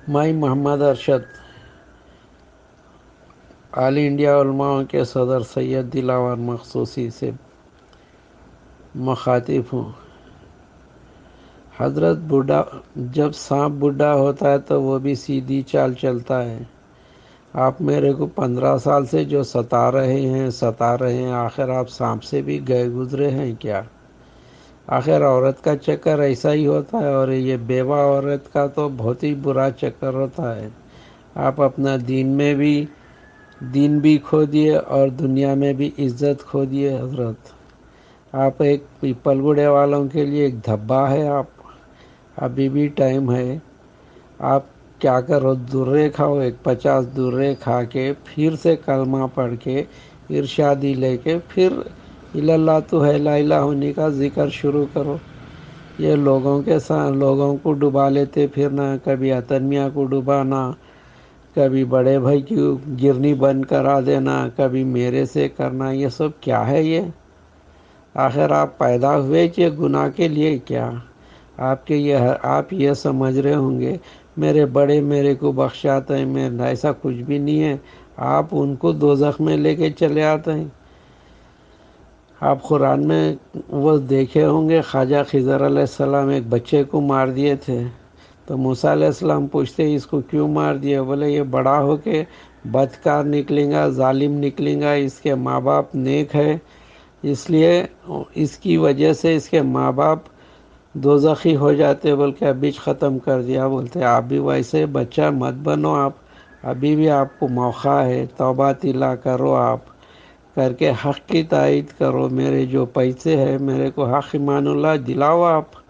میں محمد ارشد آل انڈیا علماء کے صدر سید دلاور مخصوصی سے مخاطب ہوں۔ حضرت جب سانپ بوڑھا ہوتا ہے تو وہ بھی سیدھی چال چلتا ہے۔ آپ میرے کو 15 سال سے جو ستا رہے ہیں، آخر آپ سانپ سے بھی گئے گزرے ہیں کیا؟ آخر عورت کا چکر ایسا ہی ہوتا ہے، اور یہ بیوہ عورت کا تو بہت ہی برا چکر ہوتا ہے۔ آپ اپنا دین بھی کھو دیے اور دنیا میں بھی عزت کھو دیے۔ حضرت آپ ایک پیپل گڑے والوں کے لیے ایک دھبا ہے۔ آپ ابھی بھی ٹائم ہے۔ آپ کیا کرو، درے کھاؤ، 50 درے کھا کے پھر سے کلمہ پڑھ کے ارشادی لے کے پھر اللہ تو ہے لا الہ ہونے کا ذکر شروع کرو۔ یہ لوگوں کے ساتھ لوگوں کو ڈبا لیتے پھرنا، کبھی عطن میاں کو ڈبانا، کبھی بڑے بھائی کی گرنی بند کرا دینا، کبھی میرے سے کرنا، یہ سب کیا ہے یہ؟ آخر آپ پیدا ہوئے کہ گناہ کے لیے کیا؟ آپ یہ سمجھ رہے ہوں گے میرے بڑے میرے کو بخشاتے ہیں، میں ایسا کچھ بھی نہیں ہے۔ آپ ان کو دوزخ میں لے کے چلے آتے ہیں۔ آپ قرآن میں وہ دیکھے ہوں گے، خواجہ خضر علیہ السلام ایک بچے کو مار دیے تھے، تو موسیٰ علیہ السلام پوچھتے اس کو کیوں مار دیا؟ بولے یہ بڑا ہو کے بدکار نکلیں گا، ظالم نکلیں گا، اس کے ماں باپ نیک ہے، اس لیے اس کی وجہ سے اس کے ماں باپ دوزخی ہو جاتے، بول کے ابھی ختم کر دیا۔ بولتے آپ بھی ویسے بچہ مت بنو، آپ ابھی بھی آپ کو موقع ہے، توبہ طلع کرو، آپ کر کے حق کی تائید کرو۔ میرے جو پیسے ہیں میرے کو حق ایمان اللہ دلاؤ۔ آپ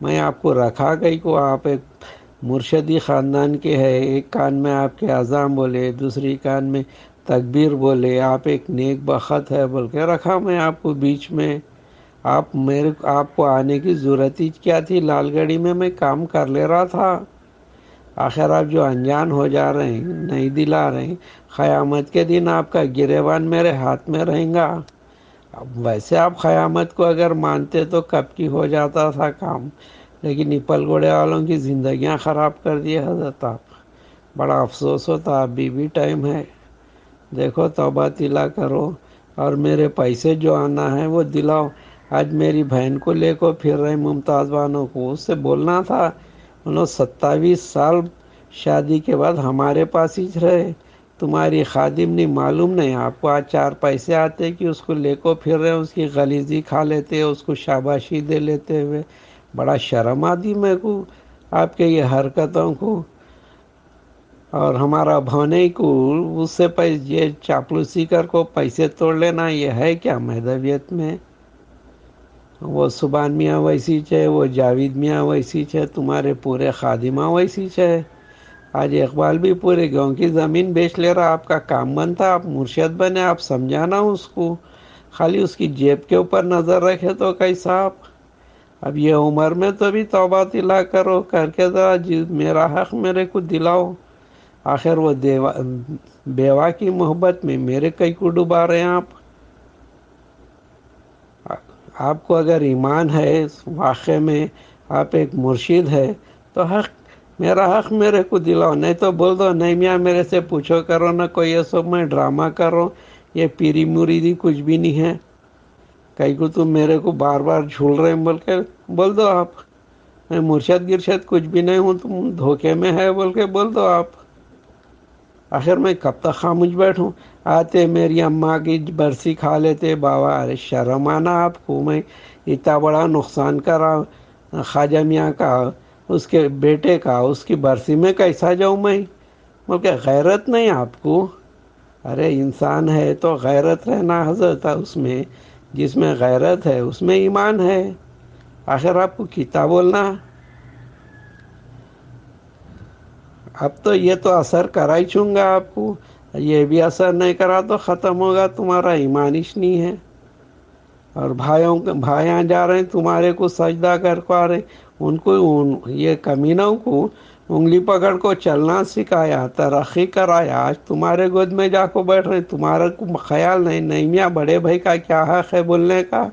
میں آپ کو رکھا گئی کو، آپ ایک مرشدی خاندان کے ہے، ایک کان میں آپ کے اذان بولے، دوسری کان میں تکبیر بولے، آپ ایک نیک بخت ہے بول کے رکھا میں آپ کو بیچ میں۔ آپ کو آنے کی ضرورت ہی کیا تھی؟ لال گڑھی میں کام کر لے رہا تھا۔ آخر آپ جو انجان ہو جا رہے ہیں، نہیں دلا رہے ہیں، قیامت کے دن آپ کا گریبان میرے ہاتھ میں رہیں گا۔ ویسے آپ قیامت کو اگر مانتے تو کب کی ہو جاتا تھا کام، لیکن ایپل گوڑے والوں کی زندگیاں خراب کر دیے حضرت آپ۔ بڑا افسوس ہوتا، ابھی بھی ٹائم ہے، دیکھو توبہ طلع کرو، اور میرے پیسے جو آنا ہے وہ دلاؤ۔ آج میری بہن کو لے کو پھر رہے ممتاز بانو کو، اس سے بولنا تھا، انہوں 27 سال شادی کے بعد ہمارے پاس ہی رہے، تمہاری خادم نہیں، معلوم نہیں آپ کو آج 4 پیسے آتے کہ اس کو لے کو پھر رہے، اس کی غلیظی کھا لیتے، اس کو شاباشی دے لیتے ہوئے۔ بڑا شرم آتی میرے کو آپ کے یہ حرکتوں کو۔ اور ہمارا بھونے کو اس سے یہ چاپلوسی کر کو پیسے توڑ لینا، یہ ہے کیا مہدویت میں؟ وہ سبحان میاں ویسی چھے، وہ جاوید میاں ویسی چھے، تمہارے پورے خادمہ ویسی چھے۔ آج اقبال بھی پورے گاؤں کی زمین بیچ لے رہا، آپ کا کام بنتا آپ مرشد بنے، آپ سمجھانا اس کو، خالی اس کی جیب کے اوپر نظر رکھے تو کیسا آپ؟ اب یہ عمر میں تو بھی توبہ طلع کرو، کر کے ذرا میرا حق میرے کو دلاؤ۔ آخر وہ بیوہ کی محبت میں میرے کئی کو ڈبا رہے ہیں آپ۔ آپ کو اگر ایمان ہے واقع میں آپ ایک مرشد ہے تو میرا حق میرے کو دلاؤ، نہیں تو بول دو نہیں میاں میرے سے پوچھو کرو نہ کوئی یہ سب میں ڈرامہ کرو، یہ پیری مریدی کچھ بھی نہیں ہے، کئی کو تم میرے کو بار بار جھول رہے ہیں بول کے بول دو آپ، میں مرشد گرشد کچھ بھی نہیں ہوں، تم دھوکے میں ہے بول کے بول دو آپ۔ آخر میں کب تک خاموش بیٹھوں؟ آتے میری اماں کی برسی کھا لیتے بابا، ارے شرم آنا آپ کو، میں اتنا بڑا نقصان کرا خواجہ میاں کا، اس کے بیٹے کا، اس کی برسی میں کیسا جاؤں میں؟ بلکہ غیرت نہیں آپ کو؟ ارے انسان ہے تو غیرت رہنا حضرت، اس میں جس میں غیرت ہے اس میں ایمان ہے۔ آخر آپ کو کتا بولنا؟ اب تو یہ تو اثر کرا ہی چوں گا آپ کو، یہ بھی اثر نہیں کرا تو ختم ہوگا، تمہارا ایمان ہی نہیں ہے۔ اور بھائیاں جا رہے ہیں تمہارے کو سجدہ کر کو آ رہے، ان کو یہ کمینوں کو انگلی پکڑ کو چلنا سکھایا، ترقی کرایا، آج تمہارے گود میں جا کو بیٹھ رہے، تمہارا کو خیال نہیں میاں بڑے بھائی کا کیا حق ہے بولنے کا؟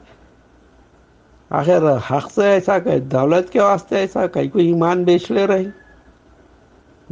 آخر حق سے ایسا کہ دولت کے واسطے ایسا کئی کو ایمان بیچ لے رہی۔